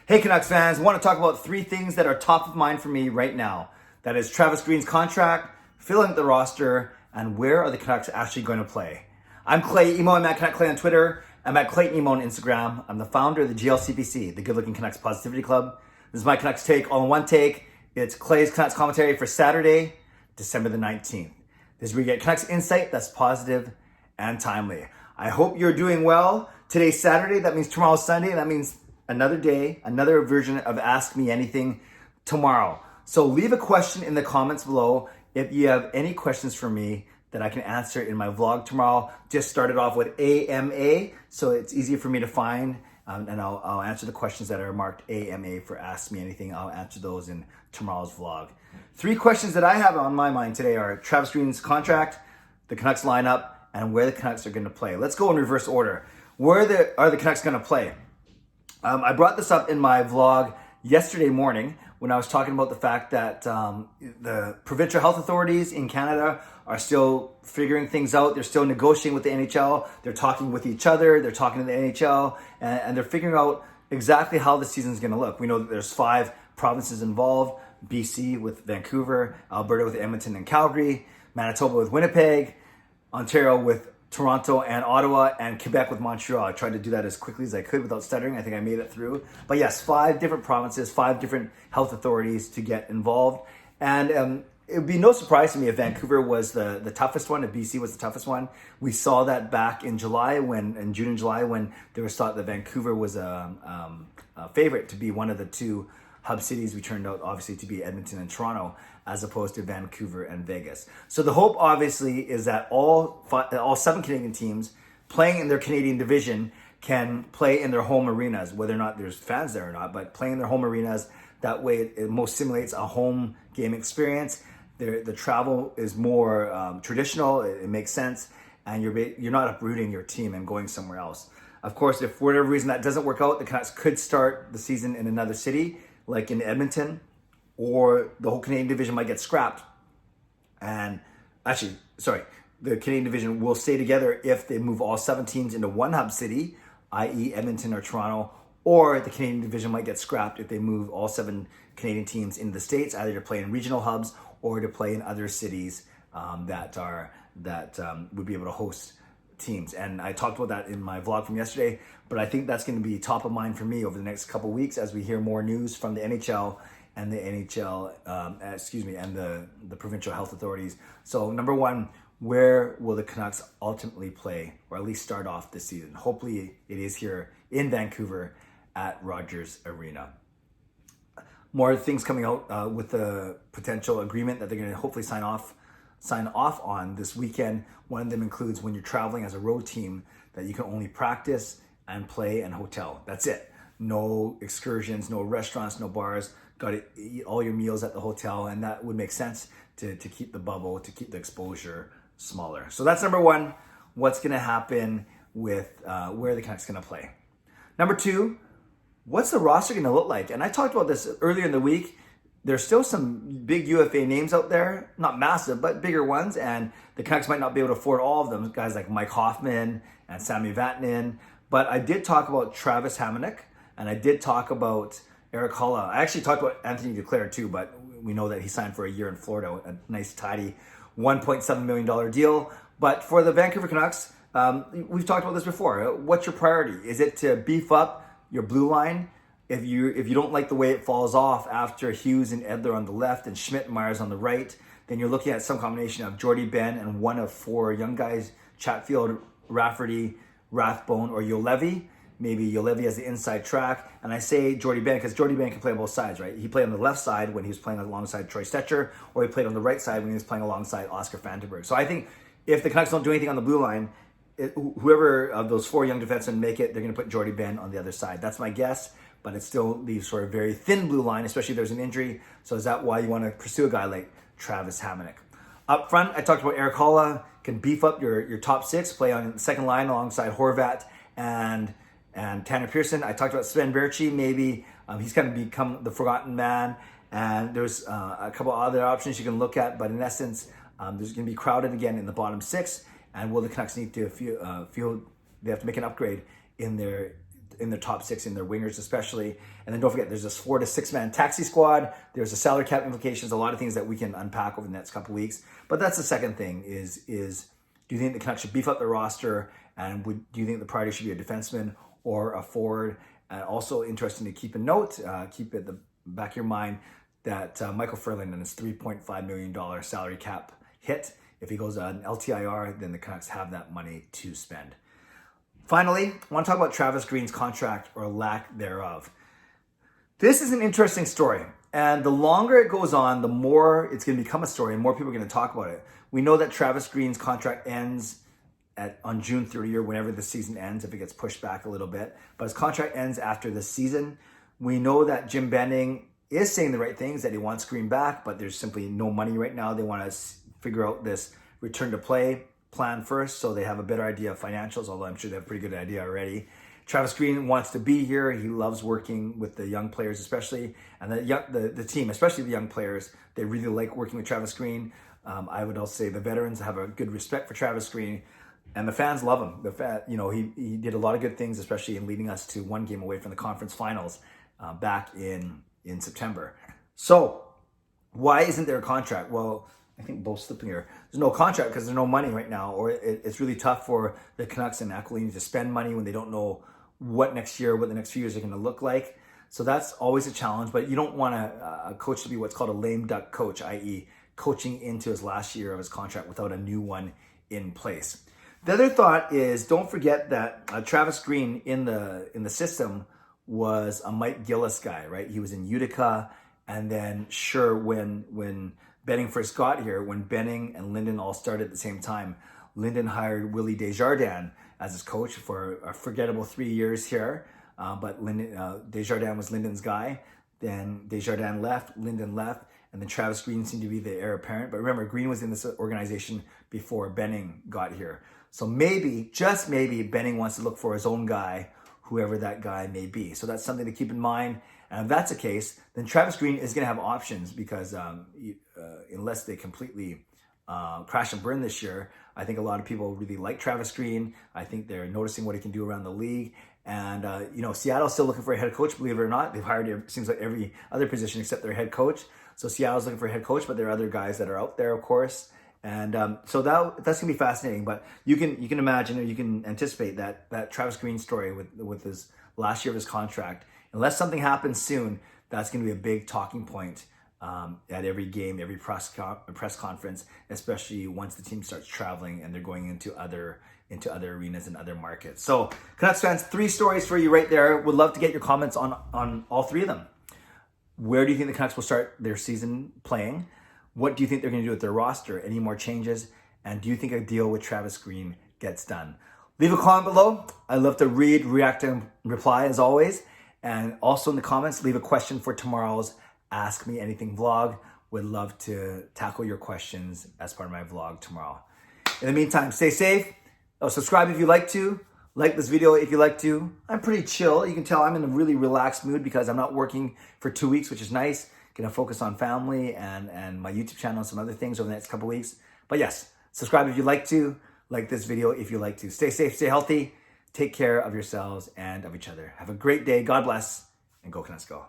Hey Canucks fans, I want to talk about three things that are top of mind for me right now. That is Travis Green's contract, filling the roster, and where are the Canucks actually going to play. I'm Clay Emo, I'm at Canuck Clay on Twitter. I'm at Clayton Emo on Instagram. I'm the founder of the GLCPC, the Good Looking Canucks Positivity Club. This is my Canucks take, all in one take. It's Clay's Canucks commentary for Saturday, December the 19th. This is where you get Canucks insight that's positive and timely. I hope you're doing well. Today's Saturday, that means tomorrow's Sunday, and that means another day, another version of Ask Me Anything tomorrow. So leave a question in the comments below if you have any questions for me that I can answer in my vlog tomorrow. Just started off with AMA, so it's easy for me to find, and I'll answer the questions that are marked AMA for Ask Me Anything. I'll answer those in tomorrow's vlog. Three questions that I have on my mind today are Travis Green's contract, the Canucks lineup, and where the Canucks are going to play. Let's go in reverse order. Where are the Canucks going to play? I brought this up in my vlog yesterday morning when I was talking about the fact that the provincial health authorities in Canada are still figuring things out. They're still negotiating with the NHL. They're talking with each other. They're talking to the NHL, and they're figuring out exactly how the season is going to look. We know that there's 5 provinces involved: BC with Vancouver, Alberta with Edmonton and Calgary, Manitoba with Winnipeg, Ontario with Toronto and Ottawa, and Quebec with Montreal. I tried to do that as quickly as I could without stuttering. I think I made it through. But yes, 5 different provinces, 5 different health authorities to get involved. And it would be no surprise to me if Vancouver was the toughest one, if BC was the toughest one. We saw that back in June and July, when there was thought that Vancouver was a favorite to be one of the 2 hub cities. We turned out obviously to be Edmonton and Toronto, as opposed to Vancouver and Vegas. So the hope obviously is that all 7 Canadian teams playing in their Canadian division can play in their home arenas, whether or not there's fans there or not, but playing in their home arenas. That way it most simulates a home game experience. The travel is more traditional, it makes sense, and you're not uprooting your team and going somewhere else. Of course, if for whatever reason that doesn't work out, the Canucks could start the season in another city, like in Edmonton, or the whole Canadian division might get scrapped. And actually, the Canadian division will stay together if they move all 7 teams into one hub city, i.e. Edmonton or Toronto, or the Canadian division might get scrapped if they move all 7 Canadian teams into the States, either to play in regional hubs or to play in other cities that would be able to host teams. And I talked about that in my vlog from yesterday, but I think that's going to be top of mind for me over the next couple of weeks as we hear more news from the NHL and and the provincial health authorities. So number 1, where will the Canucks ultimately play, or at least start off this season? Hopefully it is here in Vancouver at Rogers Arena. More things coming out with the potential agreement that they're going to hopefully sign off on this weekend. One of them includes when you're traveling as a road team that you can only practice and play and hotel. That's it. No excursions, no restaurants, no bars. Got to eat all your meals at the hotel, and that would make sense to keep the bubble, to keep the exposure smaller. So that's number 1, what's going to happen with where the Canucks going to play. Number 2, what's the roster going to look like? And I talked about this earlier in the week. There's still some big UFA names out there, not massive, but bigger ones, and the Canucks might not be able to afford all of them, guys like Mike Hoffman and Sami Vatanen. But I did talk about Travis Hamonic, and I did talk about Eric Holla. I actually talked about Anthony Duclair too, but we know that he signed for a year in Florida, a nice tidy $1.7 million deal. But for the Vancouver Canucks, we've talked about this before. What's your priority? Is it to beef up your blue line? If you don't like the way it falls off after Hughes and Edler on the left and Schmidt and Myers on the right, then you're looking at some combination of Jordy Ben and one of 4 young guys, Chatfield, Rafferty, Rathbone, or Juolevi. Maybe Juolevi as the inside track. And I say Jordy Ben because Jordy Ben can play on both sides, right? He played on the left side when he was playing alongside Troy Stecher, or he played on the right side when he was playing alongside Oscar Fantenberg. So I think if the Canucks don't do anything on the blue line, whoever of those 4 young defensemen make it, they're going to put Jordy Ben on the other side. That's my guess, but it still leaves for a very thin blue line, especially if there's an injury. So is that why you want to pursue a guy like Travis Hamonic? Up front, I talked about Eric Holla can beef up your top 6, play on the second line alongside Horvat and Tanner Pearson. I talked about Sven Berchi. Maybe he's kind of become the forgotten man. And there's a couple other options you can look at. But in essence, there's going to be crowded again in the bottom 6. And will the Canucks need to feel they have to make an upgrade in their in their top six, in their wingers especially. And then don't forget, there's this 4 to 6 man taxi squad. There's a salary cap implications, a lot of things that we can unpack over the next couple of weeks. But that's the second thing is do you think the Canucks should beef up their roster? And do you think the priority should be a defenseman or a forward? And also interesting to keep a note, keep it the back of your mind that Michael Furlan and his $3.5 million salary cap hit. If he goes on LTIR, then the Canucks have that money to spend. Finally, I want to talk about Travis Green's contract or lack thereof. This is an interesting story. And the longer it goes on, the more it's going to become a story and more people are going to talk about it. We know that Travis Green's contract ends on June 30th or whenever the season ends, if it gets pushed back a little bit. But his contract ends after the season. We know that Jim Benning is saying the right things, that he wants Green back, but there's simply no money right now. They want to figure out this return to play plan first so they have a better idea of financials, although I'm sure they have a pretty good idea already. Travis Green wants to be here. He loves working with the young players especially, and the team, especially the young players. They really like working with Travis Green. I would also say the veterans have a good respect for Travis Green, and the fans love him. He did a lot of good things, especially in leading us to one game away from the conference finals back in September. So why isn't there a contract? Well, I think both slipping here. There's no contract because there's no money right now, or it's really tough for the Canucks and Aquilini to spend money when they don't know what the next few years are going to look like. So that's always a challenge, but you don't want a coach to be what's called a lame duck coach, i.e. coaching into his last year of his contract without a new one in place. The other thought is, don't forget that Travis Green in the system was a Mike Gillis guy, right? He was in Utica, and then sure, when Benning first got here, when Benning and Linden all started at the same time, Linden hired Willie Desjardins as his coach for a forgettable 3 years here. But Desjardins was Linden's guy. Then Desjardins left, Linden left, and then Travis Green seemed to be the heir apparent. But remember, Green was in this organization before Benning got here. So maybe, just maybe, Benning wants to look for his own guy, whoever that guy may be. So that's something to keep in mind. And if that's the case, then Travis Green is going to have options because unless they completely crash and burn this year, I think a lot of people really like Travis Green. I think they're noticing what he can do around the league. And, Seattle's still looking for a head coach, believe it or not. They've hired, it seems like, every other position except their head coach. So Seattle's looking for a head coach, but there are other guys that are out there, of course. And so that's going to be fascinating. But you can imagine, or you can anticipate that Travis Green story with his last year of his contract. Unless something happens soon, that's going to be a big talking point at every game, every press conference, especially once the team starts traveling and they're going into other arenas and other markets. So Canucks fans, 3 stories for you right there. Would love to get your comments on all 3 of them. Where do you think the Canucks will start their season playing? What do you think they're going to do with their roster? Any more changes? And do you think a deal with Travis Green gets done? Leave a comment below. I love to read, react, and reply as always. And also in the comments, leave a question for tomorrow's Ask Me Anything vlog. Would love to tackle your questions as part of my vlog tomorrow. In the meantime, stay safe. Subscribe if you like to. Like this video if you like to. I'm pretty chill. You can tell I'm in a really relaxed mood because I'm not working for 2 weeks, which is nice. Gonna focus on family and my YouTube channel and some other things over the next couple weeks. But yes, subscribe if you like to. Like this video if you like to. Stay safe, stay healthy. Take care of yourselves and of each other. Have a great day. God bless. And go Canucks go.